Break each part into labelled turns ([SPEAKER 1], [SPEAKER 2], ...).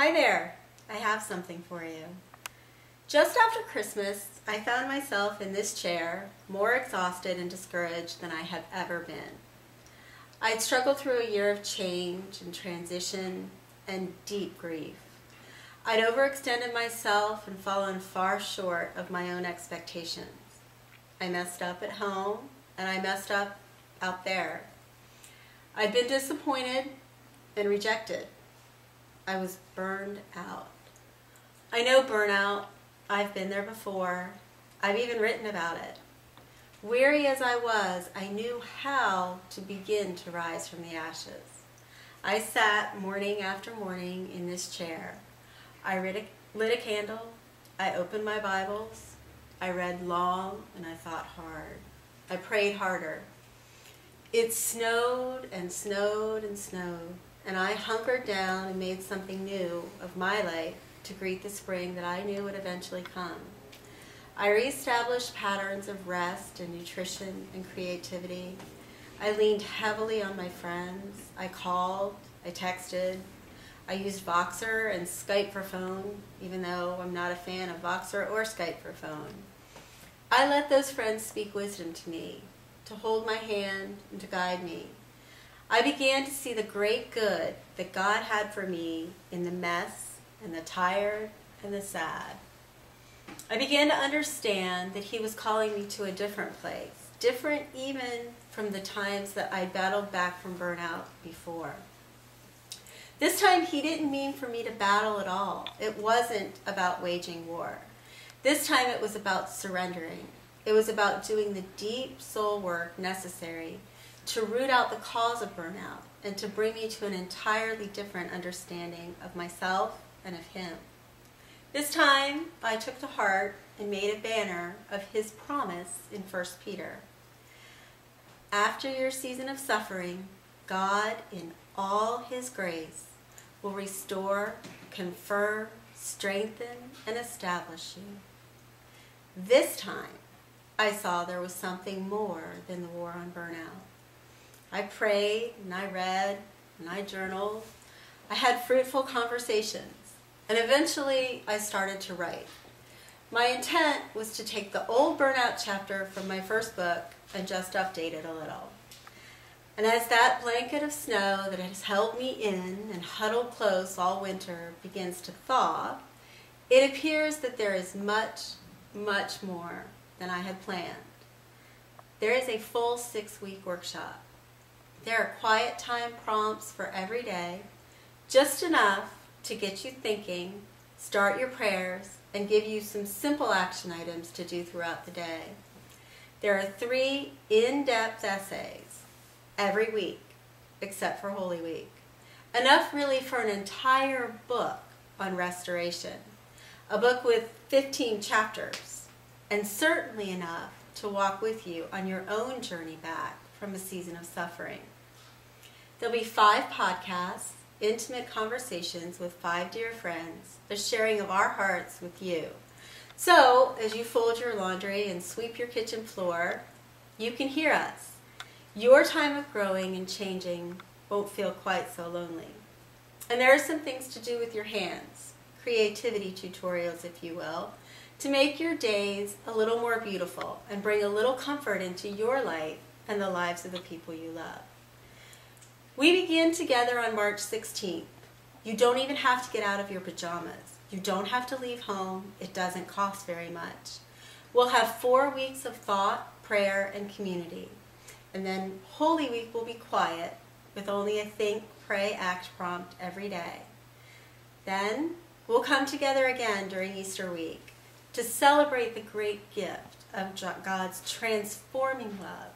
[SPEAKER 1] Hi there, I have something for you. Just after Christmas, I found myself in this chair, more exhausted and discouraged than I had ever been. I'd struggled through a year of change and transition and deep grief. I'd overextended myself and fallen far short of my own expectations. I messed up at home and I messed up out there. I'd been disappointed and rejected. I was burned out. I know burnout. I've been there before. I've even written about it. Weary as I was, I knew how to begin to rise from the ashes. I sat morning after morning in this chair. I lit a candle. I opened my Bibles. I read long and I thought hard. I prayed harder. It snowed and snowed and snowed, and I hunkered down and made something new of my life to greet the spring that I knew would eventually come. I reestablished patterns of rest and nutrition and creativity. I leaned heavily on my friends. I called, I texted. I used Voxer and Skype for phone, even though I'm not a fan of Voxer or Skype for phone. I let those friends speak wisdom to me, to hold my hand and to guide me. I began to see the great good that God had for me in the mess and the tired and the sad. I began to understand that He was calling me to a different place, different even from the times that I battled back from burnout before. This time He didn't mean for me to battle at all. It wasn't about waging war. This time it was about surrendering. It was about doing the deep soul work necessary to root out the cause of burnout and to bring me to an entirely different understanding of myself and of Him. This time, I took to heart and made a banner of His promise in 1 Peter. After your season of suffering, God, in all His grace, will restore, confirm, strengthen, and establish you. This time, I saw there was something more than the war on burnout. I prayed, and I read, and I journaled. I had fruitful conversations, and eventually I started to write. My intent was to take the old burnout chapter from my first book and just update it a little. And as that blanket of snow that has held me in and huddled close all winter begins to thaw, it appears that there is much, much more than I had planned. There is a full 6-week workshop. There are quiet time prompts for every day, just enough to get you thinking, start your prayers, and give you some simple action items to do throughout the day. There are 3 in-depth essays every week, except for Holy Week. Enough really for an entire book on restoration. A book with 15 chapters, and certainly enough to walk with you on your own journey back from a season of suffering. There'll be 5 podcasts, intimate conversations with 5 dear friends, a sharing of our hearts with you. So, as you fold your laundry and sweep your kitchen floor, you can hear us. Your time of growing and changing won't feel quite so lonely. And there are some things to do with your hands, creativity tutorials, if you will, to make your days a little more beautiful and bring a little comfort into your life and the lives of the people you love. We begin together on March 16th. You don't even have to get out of your pajamas. You don't have to leave home. It doesn't cost very much. We'll have 4 weeks of thought, prayer, and community. And then Holy Week will be quiet with only a think, pray, act prompt every day. Then we'll come together again during Easter week to celebrate the great gift of God's transforming love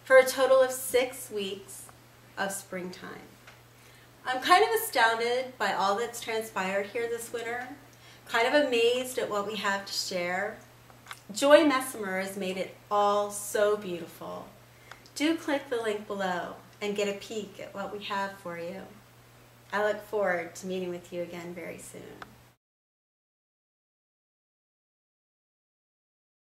[SPEAKER 1] for a total of 6 weeks of springtime. I'm kind of astounded by all that's transpired here this winter, kind of amazed at what we have to share. Joy Messimer has made it all so beautiful. Do click the link below and get a peek at what we have for you. I look forward to meeting with you again very soon.